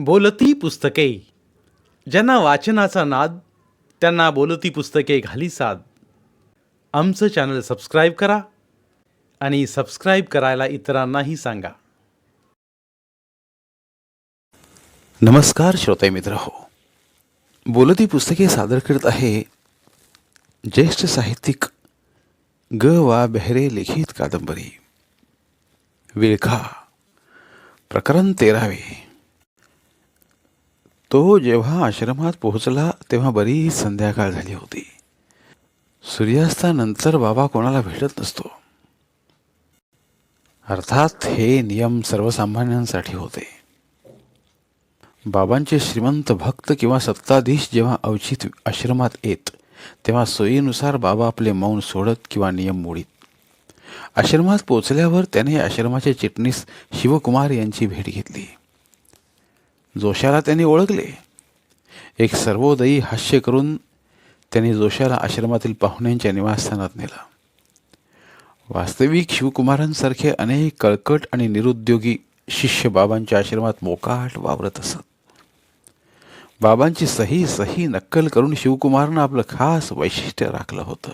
बोलती पुस्तके. ज्यांना वाचनाचा नाद त्यांना बोलती पुस्तके घाली साद. आमचं चॅनल सबस्क्राईब करा आणि सबस्क्राईब करायला इतरांनाही सांगा. नमस्कार श्रोते मित्र हो, बोलती पुस्तके सादर करत आहे ज्येष्ठ साहित्यिक ग वा बेहरे लिखित कादंबरी विळखा, प्रकरण 13. तो जेव्हा आश्रमात पोहोचला तेव्हा बरीच संध्याकाळ झाली होती. सूर्यास्तानंतर बाबा कोणाला भेटत नसतो. अर्थात हे नियम सर्वसामान्यांसाठी होते. बाबांचे श्रीमंत भक्त किंवा सत्ताधीश जेव्हा अवचित आश्रमात येत तेव्हा सोयीनुसार बाबा आपले मौन सोडत किंवा नियम मोडीत. आश्रमात पोचल्यावर त्याने आश्रमाचे चिटणीस शिवकुमार यांची भेट घेतली. जोशाला त्यांनी ओळखले. एक सर्वोदयी हास्य करून त्यांनी जोशाला आश्रमातील पाहुण्यांच्या निवासस्थानात नेला. वास्तविक शिवकुमारांसारखे अनेक कळकट आणि निरुद्योगी शिष्य बाबांच्या आश्रमात मोकाट वावरत असत. बाबांची सही नक्कल करून शिवकुमारनं आपलं खास वैशिष्ट्य राखलं होतं.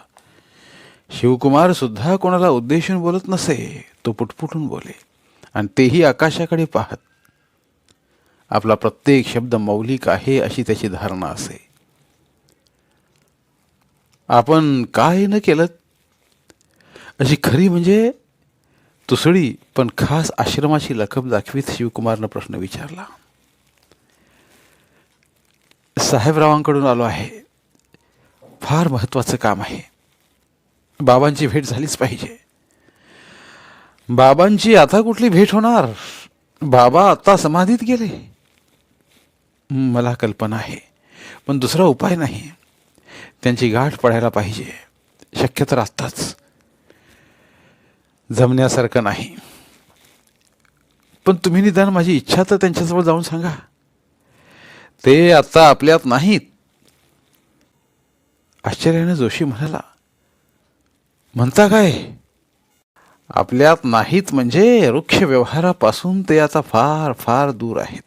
शिवकुमार सुद्धा कोणाला उद्देशून बोलत नसे. तो पुटपुटून बोले आणि तेही आकाशाकडे पाहत. आपला प्रत्येक शब्द मौलिक आहे अशी त्याची धारणा असे. आपण काय न केलं अशी खरी म्हणजे तुसडी पण खास आश्रमाची लकब दाखवीत शिवकुमारनं प्रश्न विचारला. साहेबरावांकडून आलो आहे. फार महत्वाचं काम आहे. बाबांची भेट झालीच पाहिजे. बाबांची आता कुठली भेट होणार? बाबा आता समाधीत गेले. मला कल्पना आहे, पण दुसरा उपाय नाही. त्यांची गाठ पडायला पाहिजे. शक्य तर आत्ताच. जमण्यासारखं नाही. पण तुम्ही निदान माझी इच्छा तर त्यांच्याजवळ जाऊन सांगा. ते आता आपल्यात नाहीत. आश्चर्याने जोशी म्हणाला, म्हणता काय? आपल्यात नाहीत म्हणजे वृक्ष व्यवहारापासून ते आता फार फार दूर आहेत.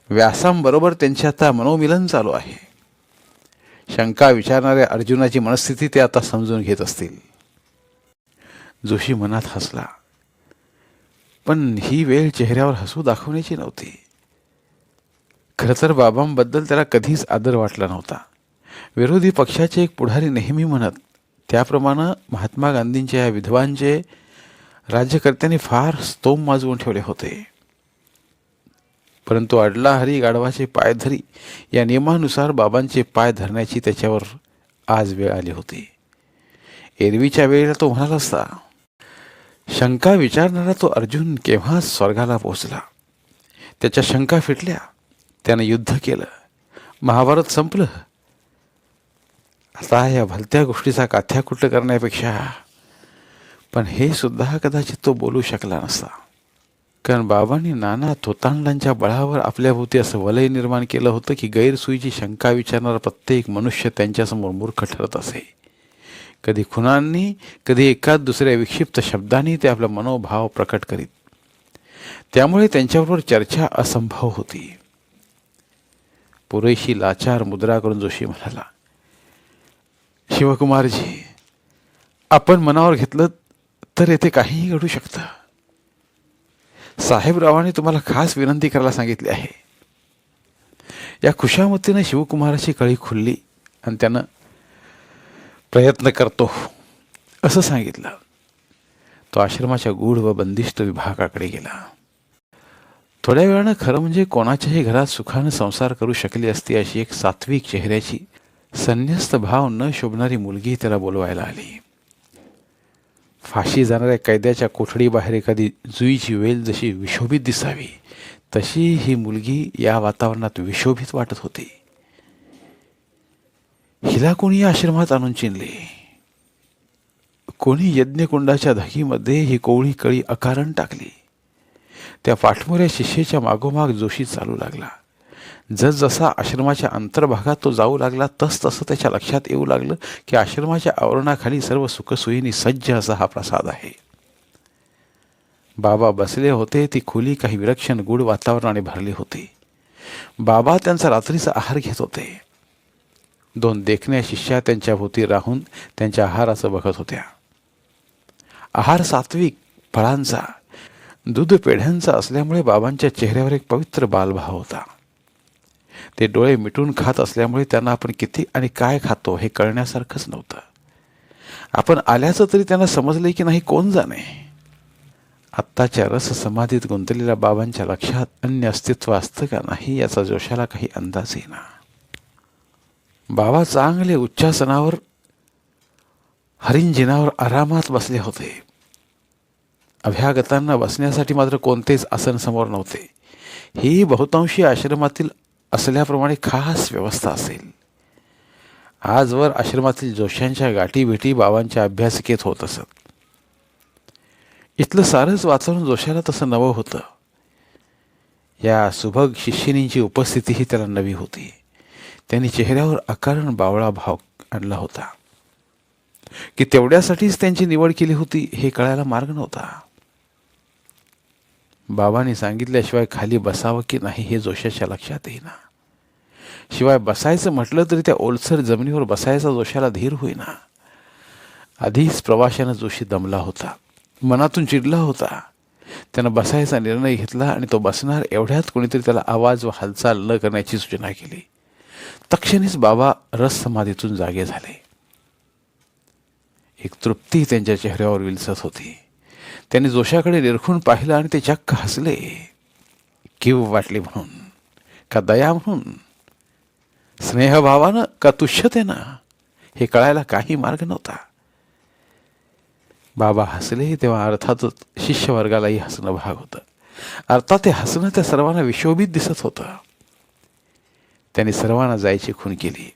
व्यासांबरोबर त्यांचे आता मनोमिलन चालू आहे. शंका विचारणाऱ्या अर्जुनाची मनस्थिती ते आता समजून घेत असतील. जोशी मनात हसला, पण ही वेळ चेहऱ्यावर हसू दाखवण्याची नव्हती. खरं तर बाबांबद्दल त्याला कधीच आदर वाटला नव्हता. विरोधी पक्षाचे एक पुढारी नेहमी म्हणत त्याप्रमाणे महात्मा गांधींच्या या विधवांचे राज्यकर्त्यांनी फार स्तोम माजवून ठेवले होते. परंतु अडला हरी गाढवाचे पाय धरी या नियमानुसार बाबांचे पाय धरण्याची त्याच्यावर आज वेळ आली होती. एरवीच्या वेळेला तो म्हणाला असता. शंका विचारणारा तो अर्जुन केव्हाच स्वर्गाला पोहोचला. त्याच्या शंका फिटल्या. त्यानं युद्ध केलं. महाभारत संपलं. आता या भलत्या गोष्टीचा काथ्याकुट्ट करण्यापेक्षा, पण हे सुद्धा कदाचित तो बोलू शकला नसता. कारण बाबांनी नाना थोतांडांच्या बळावर आपल्याभोवती असं वलय निर्माण केलं होतं की गैरसोयीची शंका विचारणारा प्रत्येक मनुष्य त्यांच्यासमोर मूर्ख ठरत असे. कधी खुणांनी, कधी एकाच दुसऱ्या विक्षिप्त शब्दांनी ते आपला मनोभाव प्रकट करीत. त्यामुळे त्यांच्याबरोबर चर्चा असंभव होती. पुरेशी लाचार मुद्रा करून जोशी म्हणाला, शिवकुमारजी, आपण मनावर घेतलं तर येथे काहीही घडू शकतं. साहेबरावांनी तुम्हाला खास विनंती करायला सांगितली आहे. या खुशामतीने शिवकुमाराची कळी खुलली आणि त्यानं प्रयत्न करतो असं सांगितलं. तो आश्रमाच्या गूढ व बंदिष्ट विभागाकडे गेला. थोड्या वेळानं खरं म्हणजे कोणाच्याही घरात सुखानं संसार करू शकली असती अशी एक सात्विक चेहऱ्याची संन्यस्त भाव न शोभणारी मुलगी त्याला बोलवायला आली. फाशी जाणाऱ्या कैद्याच्या कोठडीबाहेर एखादी जुईची वेल जशी विशोभित दिसावी तशी ही मुलगी या वातावरणात विशोभित वाटत होती. हिला कोणी आश्रमात आणून चिनले. कोणी यज्ञकुंडाच्या धगीमध्ये ही कोवळी कळी अकारण टाकली. त्या पाठमोऱ्या शिष्याच्या मागोमाग जोशी चालू लागला. जसजसा आश्रमाच्या अंतर्भागात तो जाऊ लागला तसतसं त्याच्या लक्षात येऊ लागलं की आश्रमाच्या आवरणाखाली सर्व सुखसोयींनी सज्ज असा हा प्रसाद आहे. बाबा बसले होते. ती खोली काही विलक्षण गूढ वातावरणाने भरली होती. बाबा त्यांचा रात्रीचा आहार घेत होते. 2 देखण्या शिष्या त्यांच्या भोवती राहून त्यांच्या आहाराचं बघत होत्या. आहार सात्विक फळांचा, दूध पेढ्यांचा असल्यामुळे बाबांच्या चेहऱ्यावर एक पवित्र बालभाव होता. ते डोळे मिटून खात असल्यामुळे त्यांना आपण किती आणि काय खातो हे कळण्यासारखंच नव्हतं. आपण आल्याचं तरी त्यांना समजले की नाही कोण जाणे. आत्ताच्या रस समाधीत गुंतलेल्या बाबांच्या लक्षात अन्य अस्तित्व असतं का नाही याचा जोशाला काही अंदाज येईना. बाबा चांगले उच्चासनावर हरिंजिनावर आरामात बसले होते. अभ्यागतांना बसण्यासाठी मात्र कोणतेच आसन समोर नव्हते. ही बहुतांशी आश्रमातील असल्याप्रमाणे खास व्यवस्था असेल. आजवर आश्रमातील जोशांच्या गाठीभेटी बाबांच्या अभ्यासिकेत होत असत. इथलं सारंच वातावरण जोशाला तसं नवं होतं. या सुभग शिष्यिनींची उपस्थितीही त्याला नवी होती. त्यांनी चेहऱ्यावर अकारण बावळा भाव आणला होता. की तेवढ्यासाठीच त्यांची निवड केली होती हे कळायला मार्ग नव्हता. बाबांनी सांगितल्याशिवाय खाली बसावं की नाही हे जोशाच्या लक्षात येईना. शिवाय बसायचं म्हटलं तरी त्या ओलसर जमिनीवर बसायचा जोशाला धीर होईना. आधीच प्रवाशानं जोशी दमला होता, मनातून चिडला होता. त्यानं बसायचा निर्णय घेतला आणि तो बसणार एवढ्यात कोणीतरी त्याला आवाज व हालचाल न करण्याची सूचना केली. तक्षणीच बाबा रस समाधीतून जागे झाले. एक तृप्ती त्यांच्या चेहऱ्यावर विलसत होती. त्यांनी जोशाकडे निरखून पाहिलं आणि ते चक्क हसले. कीव वाटली म्हणून, का दया म्हणून, स्नेहभावानं का तुच्छतेनं हे कळायला काही मार्ग नव्हता. बाबा हसले तेव्हा अर्थातच शिष्यवर्गालाही हसणं भाग होतं. अर्थात ते हसणं त्या सर्वांना विशोभित दिसत होतं. त्यांनी सर्वांना जायची खूण केली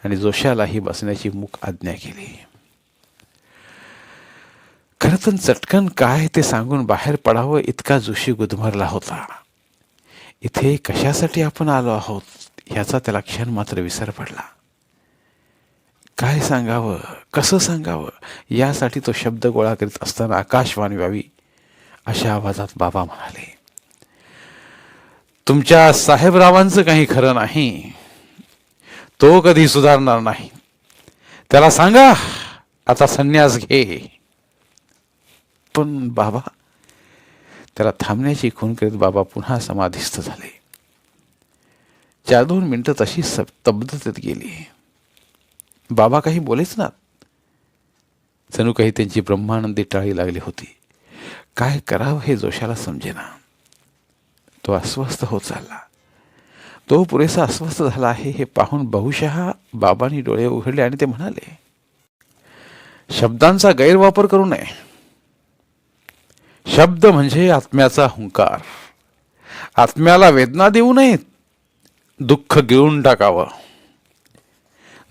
आणि जोशालाही बसण्याची मूक आज्ञा केली. खरं तर चटकन काय ते सांगून बाहेर पडावं इतका जोशी गुदमरला होता. इथे कशासाठी आपण आलो आहोत ह्याचा त्याला क्षण मात्र विसर पडला. काय सांगावं, कसं सांगावं यासाठी तो शब्द गोळा करीत असताना आकाशवाणी व्हावी अशा आवाजात बाबा म्हणाले, तुमच्या साहेबरावांचं काही खरं नाही. तो कधी सुधारणार नाही. त्याला सांगा आता संन्यास घे. पण बाबा, त्याला थांबण्याची खूण करीत बाबा पुन्हा समाधिस्थ झाले. 4-2 मिनिटं तशी स्तब्धतेत गेली. बाबा काही बोलेच ना. जणू काही त्यांची ब्रह्मानंदी टाळी लागली होती. काय करावं हे जोशाला समजेना. तो अस्वस्थ होत चालला. तो पुरेसा अस्वस्थ झाला आहे हे पाहून बहुशः बाबांनी डोळे उघडले आणि ते म्हणाले, शब्दांचा गैरवापर करू नये. शब्द म्हणजे आत्म्याचा हुंकार. आत्म्याला वेदना देऊ नयेत. दुःख गिळून टाकावं.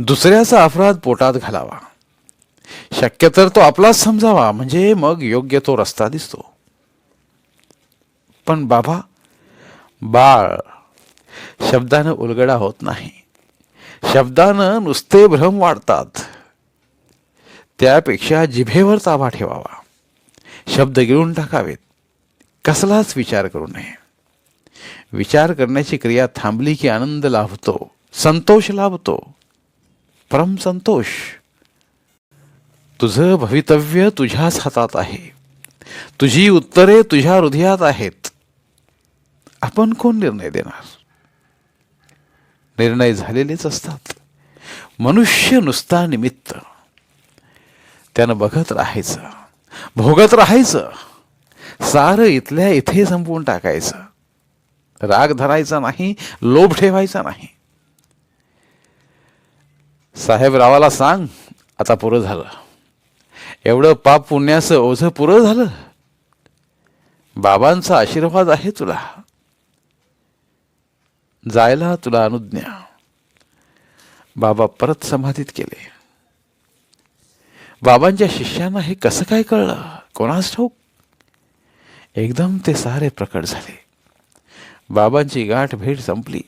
दुसऱ्याचा अपराध पोटात घालावा. शक्य तर तो आपलाच समजावा, म्हणजे मग योग्य तो रस्ता दिसतो. पण बाबा, बाळ शब्दानं उलगडा होत नाही. शब्दानं नुसते भ्रम वाढतात. त्यापेक्षा जिभेवर ताबा ठेवावा. शब्द गिळून टाकावेत. कसलाच विचार करू नये. विचार करण्याची क्रिया थांबली की आनंद लाभतो, संतोष लाभतो, परम संतोष. तुझं भवितव्य तुझ्याच हातात आहे. तुझी उत्तरे तुझ्या हृदयात आहेत. आपण कोण निर्णय देणार? निर्णय झालेलेच असतात. मनुष्य नुसता निमित्त. त्यानं बघत राहायचं, भोगत राहायचं. सारं इथल्या इथे संपवून टाकायचं. राग धरायचा नाही, लोभ ठेवायचा नाही. साहेबरावाला सांग आता पुरं झालं. एवढं पाप पुण्याचं ओझं पुरं झालं. बाबांचा आशीर्वाद आहे तुला. जायला तुला अनुज्ञा. बाबा परत समाधीत गेले. बाबांच्या शिष्यांना हे कसं काय कळलं कोणास ठाऊक. एकदम ते सारे प्रकट झाले. बाबांची गाठ भेट संपली.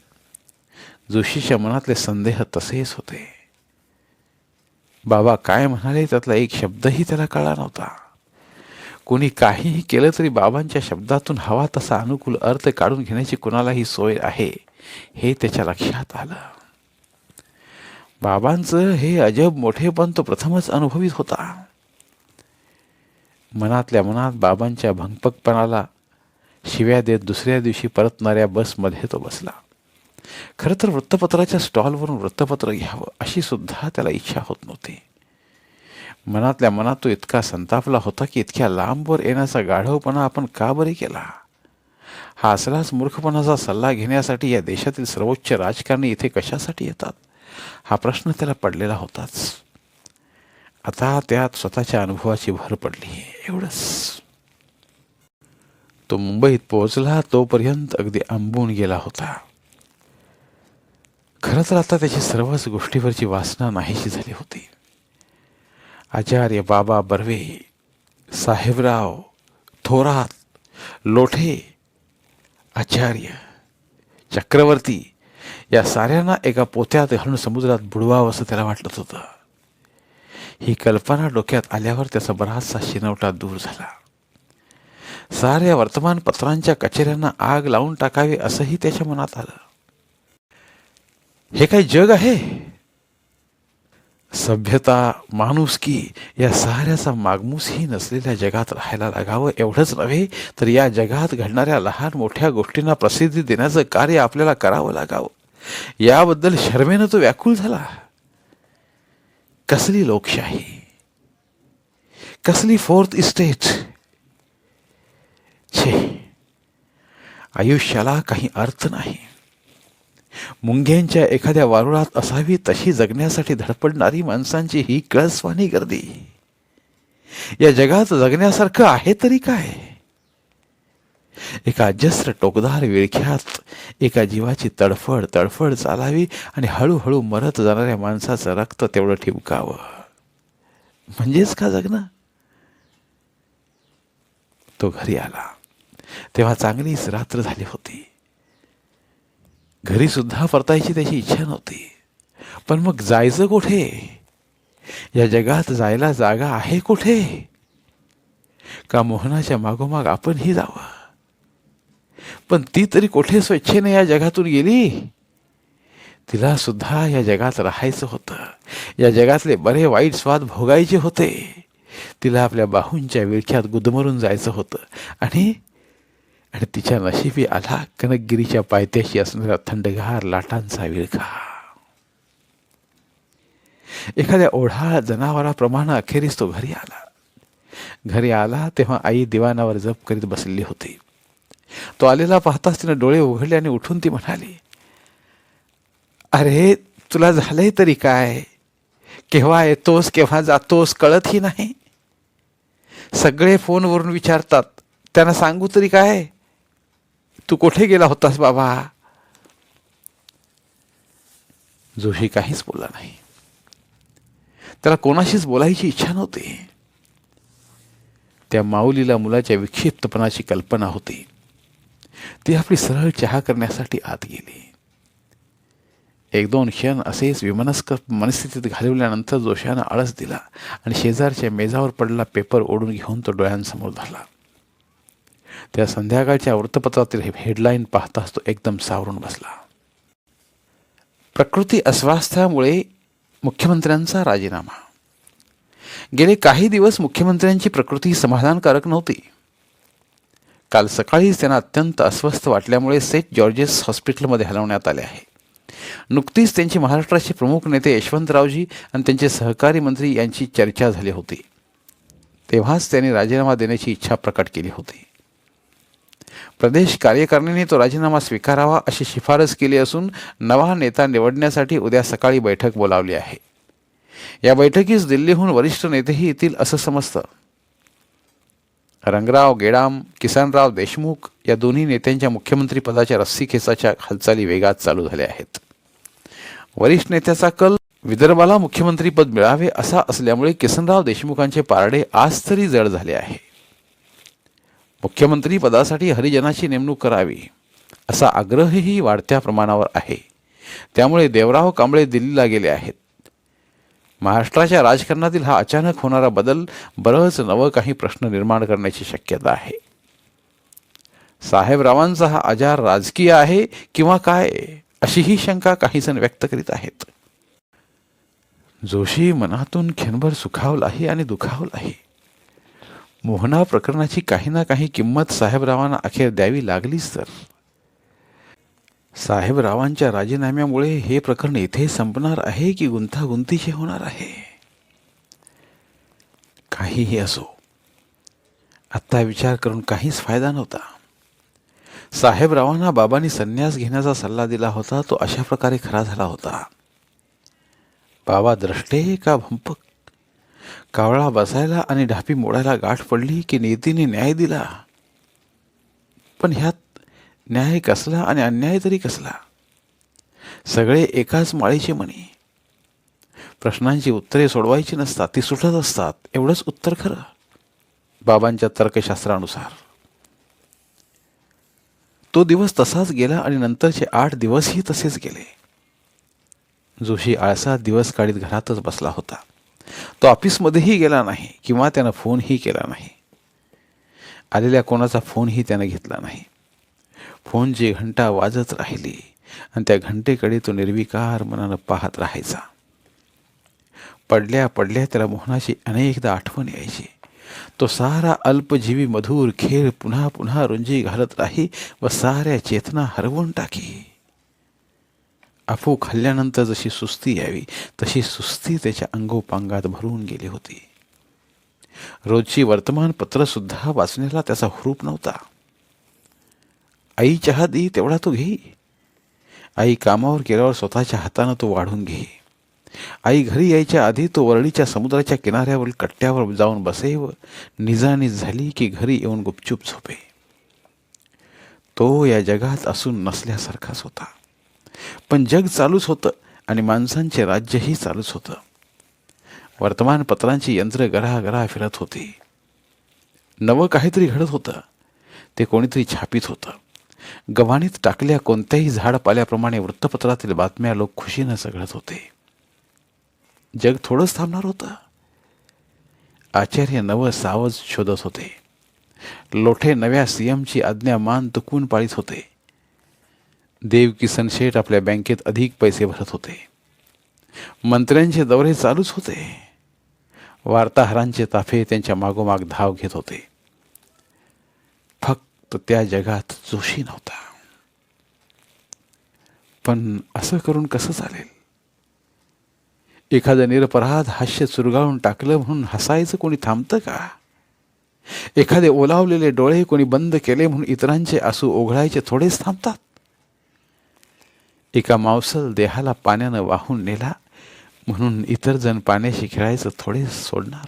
जोशीच्या मनातले संदेह तसेच होते. बाबा काय म्हणाले त्यातला एक शब्दही त्याला कळला नव्हता. कोणी काहीही केलं तरी बाबांच्या शब्दातून हवा तसा अनुकूल अर्थ काढून घेण्याची कुणालाही सोय आहे हे त्याच्या लक्षात आलं. बाबांचं हे अजब मोठेपण तो प्रथमच अनुभवित होता. मनातल्या मनात बाबांच्या भंगपकपणाला शिव्या देत दुसऱ्या दिवशी परतणाऱ्या बसमध्ये तो बसला. खरं तर वृत्तपत्राच्या स्टॉलवरून वृत्तपत्र घ्यावं अशी सुद्धा त्याला इच्छा होत नव्हती. मनातल्या मनात तो इतका संतापला होता की इतक्या लांबवर येण्याचा गाढवपणा आपण का बरे केला. हा असलाच मूर्खपणाचा सल्ला घेण्यासाठी या देशातील सर्वोच्च राजकारणी इथे कशासाठी येतात हा प्रश्न त्याला पडलेला होताच. आता त्यात स्वतःच्या अनुभवाची भर पडली. एवढंच. तो मुंबईत पोहोचला तोपर्यंत अगदी आंबून गेला होता. खरं तर आता त्याची सर्वच गोष्टीवरची वासना नाहीशी झाली होती. आचार्य बाबा बर्वे, साहेबराव, थोरात, लोठे, आचार्य, चक्रवर्ती या साऱ्यांना एका पोत्यात घालून समुद्रात बुडवावं असं त्याला वाटत होतं. ही कल्पना डोक्यात आल्यावर त्याचा बराचसा शिनवटा दूर झाला. साऱ्या वर्तमानपत्रांच्या कचेऱ्यांना आग लावून टाकावे असंही त्याच्या मनात आलं. हे काय जग आहे. सभ्यता, माणुसकी या साऱ्याचा मागमूसही नसलेल्या जगात राहायला लागावं. एवढंच नव्हे तर या जगात घडणाऱ्या लहान मोठ्या गोष्टींना प्रसिद्धी देण्याचं कार्य आपल्याला करावं लागावं. याबद्दल शर्मेनं तो व्याकुळ झाला. कसली लोकशाही, कसली फोर्थ इस्टेट. छे, आयुष्याला काही अर्थ नाही. मुंग्यांच्या एखाद्या वारुळात असावी तशी जगण्यासाठी धडपडणारी माणसांची ही कळसवाणी गर्दी. या जगात जगण्यासारखं आहे तरी काय. एका अजस्र टोकदार विळख्यात एका जीवाची तडफड तडफड चालावी आणि हळूहळू मरत जाणाऱ्या माणसाचं रक्त तेवढं ठिबकावं म्हणजेच का जगणं. तो घरी आला तेव्हा चांगलीच रात्र झाली होती. घरी सुद्धा परतायची त्याची इच्छा नव्हती. पण मग जायचं कुठे. या जगात जायला जागा आहे कुठे. का मोहनाच्या मागोमाग आपणही जावं. पण ती तरी कुठे स्वेच्छेने या जगातून गेली. तिला सुद्धा या जगात राहायचं होतं. या जगातले बरे वाईट स्वाद भोगायचे होते. तिला आपल्या बाहूंच्या विळख्यात गुदमरून जायचं होतं. आणि तिच्या नशिबी आला कनकगिरीच्या पायथ्याशी असणाऱ्या थंडगार लाटांचा विळखा. एखाद्या ओढा जनावराप्रमाणे अखेरीस तो घरी आला. घरी आला तेव्हा आई दिवाणावर जप करीत बसलेली होती. तो आलेला पाहताच तिने डोळे उघडले आणि उठून ती म्हणाली, अरे तुला झालंय तरी काय. केव्हा येतोस केव्हा जातोस कळतही नाही. सगळे फोनवरून विचारतात. त्यांना सांगू तरी काय. तू कुठे गेला होतास बाबा. जोशी काहीच बोलला नाही. त्याला कोणाशीच बोलायची इच्छा नव्हती. त्या माऊलीला मुलाच्या विक्षिप्तपणाची कल्पना होती. ती आपली सरळ चहा करण्यासाठी आत गेली. एक दोन क्षण असेच विमनस्क मनस्थितीत घालवल्यानंतर जोशानं आळस दिला आणि शेजारच्या मेजावर पडलेला पेपर ओढून घेऊन तो डोळ्यांसमोर धरला. त्या संध्याकाळच्या वृत्तपत्रातील हेडलाईन पाहताच तो एकदम सावरून बसला. प्रकृती अस्वास्थ्यामुळे मुख्यमंत्र्यांचा राजीनामा. गेले काही दिवस मुख्यमंत्र्यांची प्रकृती समाधानकारक नव्हती. काल सकाळीच त्यांना अत्यंत अस्वस्थ वाटल्यामुळे सेंट जॉर्जेस हॉस्पिटलमध्ये हलवण्यात आले आहे. नुकतीच त्यांची महाराष्ट्राचे प्रमुख नेते यशवंतरावजी आणि त्यांचे सहकारी मंत्री यांची चर्चा झाली होती. तेव्हाच त्यांनी राजीनामा देण्याची इच्छा प्रकट केली होती. प्रदेश कार्यकारिणीने तो राजीनामा स्वीकारावा अशी शिफारस केली असून नवा नेता निवडण्यासाठी उद्या सकाळी बैठक बोलावली आहे. या बैठकीस दिल्लीहून वरिष्ठ नेतेही येतील असं समजतं. रंगराव गेडाम, किसनराव देशमुख या दोन्ही नेत्यांच्या मुख्यमंत्री पदाच्या रस्सीखेचाच्या हालचाली वेगात चालू झाल्या आहेत. वरिष्ठ नेत्याचा कल विदर्भाला मुख्यमंत्रीपद मिळावे असा असल्यामुळे किसनराव देशमुखांचे पारडे आज तरी जड झाले आहे. मुख्यमंत्री पदासाठी हरिजनाची नेमणूक करावी असा आग्रहही वाढत्या प्रमाणावर आहे. त्यामुळे देवराव कांबळे दिल्लीला गेले आहेत. महाराष्ट्राच्या राजकारणातील हा अचानक होणारा बदल बरंच नवं काही प्रश्न निर्माण करण्याची शक्यता आहे. साहेबरावांचा हा आजार राजकीय आहे किंवा काय, अशी ही शंका काही जण व्यक्त करीत आहेत. जोशी मनातून क्षणभर सुखावलाही आणि दुखावलाही. मोहना प्रकरणाची काही ना काही किंमत साहेबरावांना अखेर द्यावी लागलीच तर. साहेबरावांच्या राजीनाम्यामुळे हे प्रकरण इथे संपणार आहे की गुंतागुंतीचे होणार आहे. काहीही असो, आत्ता विचार करून काहीच फायदा नव्हता. साहेबरावांना बाबांनी संन्यास घेण्याचा सल्ला दिला होता तो अशा प्रकारे खरा झाला होता. बाबा द्रष्टे का भंपक? कावळा बसायला आणि ढापी मोडायला गाठ पडली की नीतीने न्याय दिला. पण ह्यात न्याय कसला आणि अन्याय तरी कसला? सगळे एकाच माळीचे मणी. प्रश्नांची उत्तरे सोडवायची नसतात, ती सुटत असतात, एवढंच उत्तर खरं बाबांच्या तर्कशास्त्रानुसार. तो दिवस तसाच गेला आणि नंतरचे 8 दिवसही तसेच गेले. जोशी आळसा दिवस काढीत घरातच बसला होता. तो ऑफिसमध्येही गेला नाही किंवा त्यानं फोनही केला नाही. आलेल्या कोणाचा फोनही त्यानं घेतला नाही. फोनची घंटा वाजत राहिली आणि त्या घंटेकडे तो निर्विकार मनानं पाहत राहायचा. पडल्या पडल्या त्याला मोहनाची अनेकदा आठवण यायची. तो सारा अल्पजीवी मधुर खेळ पुन्हा पुन्हा रुंजी घालत राही व साऱ्या चेतना हरवून टाकी. अफू खाल्ल्यानंतर जशी सुस्ती यावी तशी सुस्ती त्याच्या अंगोपांगात भरून गेली होती. रोजची वर्तमानपत्र सुद्धा वाचण्याला त्याचा हुरूप नव्हता. आई चहा दी तेवढा तो घे. आई कामावर गेल्यावर स्वतःच्या हातानं तो वाढून घे. आई घरी यायच्या आधी तो वरळीच्या समुद्राच्या किनाऱ्यावरील कट्ट्यावर जाऊन बसे व निजानीज झाली की घरी येऊन गुपचूप झोपे. तो या जगात असून नसल्यासारखाच होता. पण जग चालूच होतं आणि माणसांचे राज्यही चालूच होतं. वर्तमानपत्रांची यंत्र गरागरा फिरत होती. नवं काहीतरी घडत होतं. ते कोणीतरी छापित होतं. गव्हाणीत टाकल्या कोणत्याही झाडपाल्याप्रमाणे वृत्तपत्रातील बातम्या लोक खुशीनं चघळत होते. जग थोडंच थांबणार होतं. आचार्य नवं सावज शोधत होते. लोठे नव्या सीएमची आज्ञा मान तुकवून पाळीत होते. देवकिसन शेठ आपल्या बँकेत अधिक पैसे भरत होते. मंत्र्यांचे दौरे चालूच होते. वार्ताहरांचे ताफे त्यांच्या मागोमाग धाव घेत होते. फक्त त्या जगात जोशी नव्हता. पण असं करून कसं चालेल? एखादं निरपराध हास्य चुरगाळून टाकलं म्हणून हसायचं कोणी थांबतं का? एखादे ओलावलेले डोळे कोणी बंद केले म्हणून इतरांचे आसू ओघळायचे थोडेच थांबतात? एका मावसल देहाला पाण्यानं वाहून नेला म्हणून इतर जण पाण्याशी खेळायचं थोडेच सोडणार?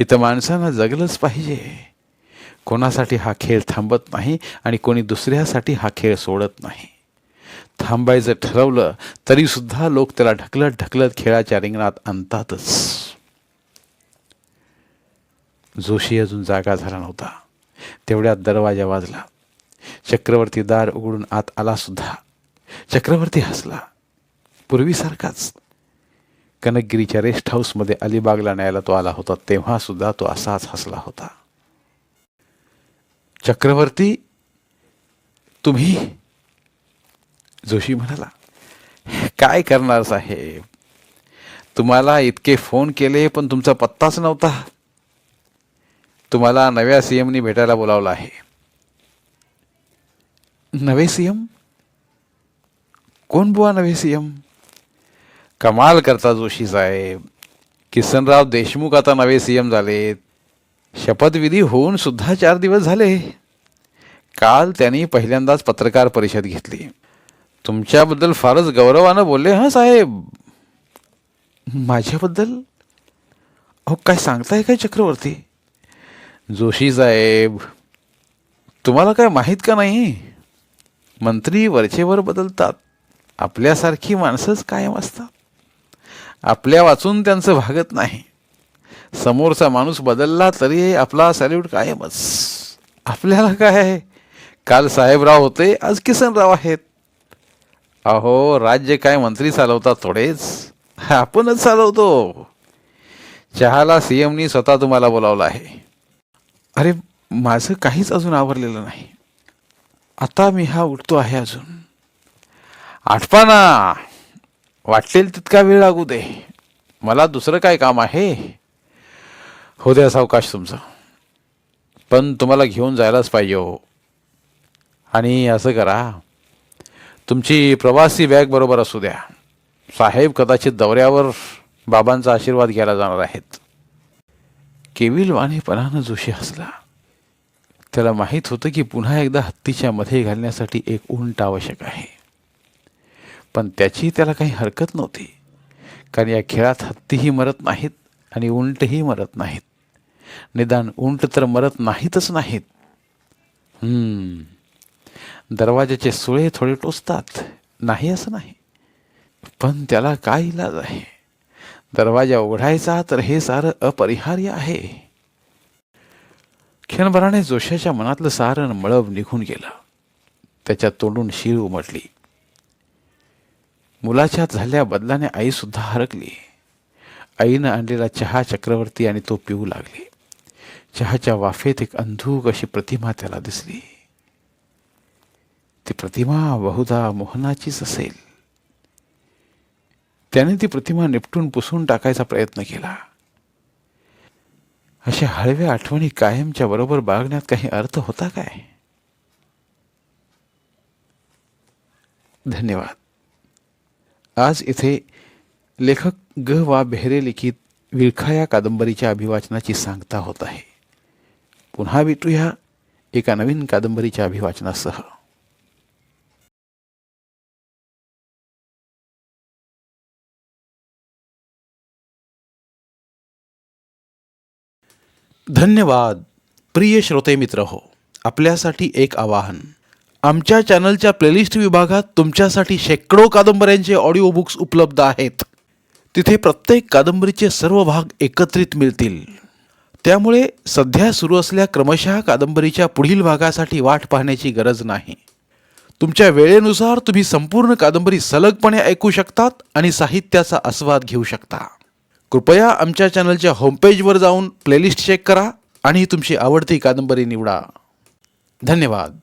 इथं माणसानं जगलंच पाहिजे. कोणासाठी हा खेळ थांबत नाही आणि कोणी दुसऱ्यासाठी हा खेळ सोडत नाही. थांबायचं ठरवलं तरी सुद्धा लोक त्याला ढकलत ढकलत खेळाच्या रिंगणात आणतातच. जोशी अजून जागा झाला नव्हता. तेवढ्यात दरवाजा वाजला. चक्रवर्ती दार उघडून आत आला सुद्धा. चक्रवर्ती हसला, पूर्वीसारखाच. कनकगिरीच्या रेस्ट हाऊसमध्ये अलिबागला न्यायला तो आला होता तेव्हा सुद्धा तो असाच हसला होता. चक्रवर्ती, तुम्ही? जोशी म्हणाला, काय करणार साहेब, तुम्हाला इतके फोन केले पण तुमचा पत्ताच नव्हता. तुम्हाला नव्या सीएमनी भेटायला बोलावलं आहे. नवे सीएम? कोण बुवा नवे सीएम? कमाल करता जोशी साहेब. किसनराव देशमुख आता नवे सीएम झालेत. शपथविधी होऊन सुद्धा 4 दिवस झाले. काल त्यांनी पहिल्यांदाच पत्रकार परिषद घेतली. तुमच्याबद्दल फारच गौरवानं बोलले हां साहेब. माझ्याबद्दल? अहो काय सांगताय काय चक्रवर्ती? जोशी साहेब, तुम्हाला काय माहीत का नाही? मंत्री वरचेवर बदलतात, आपल्यासारखी माणसंच कायम असतात. आपल्या वाचून त्यांचं भागत नाही. समोरचा माणूस बदलला तरी आपला सॅल्यूट कायमच. आपल्याला काय, काल साहेबराव होते, आज किसनराव आहेत. अहो राज्य काय मंत्री चालवतात थोडेच. आपणच चालवतो. चहाला सीएमनी स्वतः तुम्हाला बोलावलं आहे. अरे, माझं काहीच अजून आवरलेलं नाही. आता मी उठतो आहे अजून. आठवा ना. वाटेल तितका वेळ लागू दे. मला दुसरं काय काम आहे. हो द्या सावकाश तुमचं. पण तुम्हाला घेऊन जायलाच पाहिजे हो. आणि असं करा, तुमची प्रवासी बॅग बरोबर असू द्या. साहेब कदाचित दौऱ्यावर बाबांचा आशीर्वाद घ्यायला जाणार आहेत. केविलवाणेपणानं जोशी हसला. त्याला माहीत होतं की पुन्हा एकदा हत्तीच्या मध्ये घालण्यासाठी एक उंट आवश्यक आहे. पण त्याची त्याला काही हरकत नव्हती, कारण या खेळात हत्तीही मरत नाहीत आणि उंटही मरत नाहीत. निदान उंट तर मरत नाहीतच नाहीत. दरवाजाचे सुळे थोडे टोचतात, नाही असं नाही, पण त्याला काय इलाज आहे. दरवाजा उघडायचा तर हे सारं अपरिहार्य आहे. क्षणभराने जोशाच्या मनातलं सारं मळब निघून गेलं. त्याच्या तोंडून शीळ उमटली. मुलाच्यात झालेल्या बदलाने आई सुद्धा हरकली. आईनं आणलेला चहा चक्रवर्ती आणि तो पिऊ लागले. चहाच्या वाफेत एक अंधूक अशी प्रतिमा त्याला दिसली. ती प्रतिमा बहुधा मोहनाचीच असेल. त्याने ती प्रतिमा निपटून पुसून टाकायचा प्रयत्न केला. अशा हळव्या आठवणी कायमच्या बरोबर बाळगण्यात काही अर्थ होता काय? धन्यवाद. आज इथे लेखक ग वा बेहरे लिखित विळखा या कादंबरीच्या अभिवाचनाची सांगता होत आहे. पुन्हा भेटूया एका नवीन कादंबरीच्या अभिवाचनासह. धन्यवाद. प्रिय श्रोते मित्र हो, आपल्यासाठी एक आवाहन. आमच्या चॅनलच्या प्लेलिस्ट विभागात तुमच्यासाठी शेकडो कादंबऱ्यांचे ऑडिओ बुक्स उपलब्ध आहेत. तिथे प्रत्येक कादंबरीचे सर्व भाग एकत्रित मिळतील. त्यामुळे सध्या सुरू असलेल्या क्रमशः कादंबरीच्या पुढील भागासाठी वाट पाहण्याची गरज नाही. तुमच्या वेळेनुसार तुम्ही संपूर्ण कादंबरी सलगपणे ऐकू शकतात आणि साहित्याचा आस्वाद घेऊ शकता. कृपया आमच्या चॅनलच्या होमपेजवर जाऊन प्लेलिस्ट चेक करा आणि तुमची आवडती कादंबरी निवडा. धन्यवाद.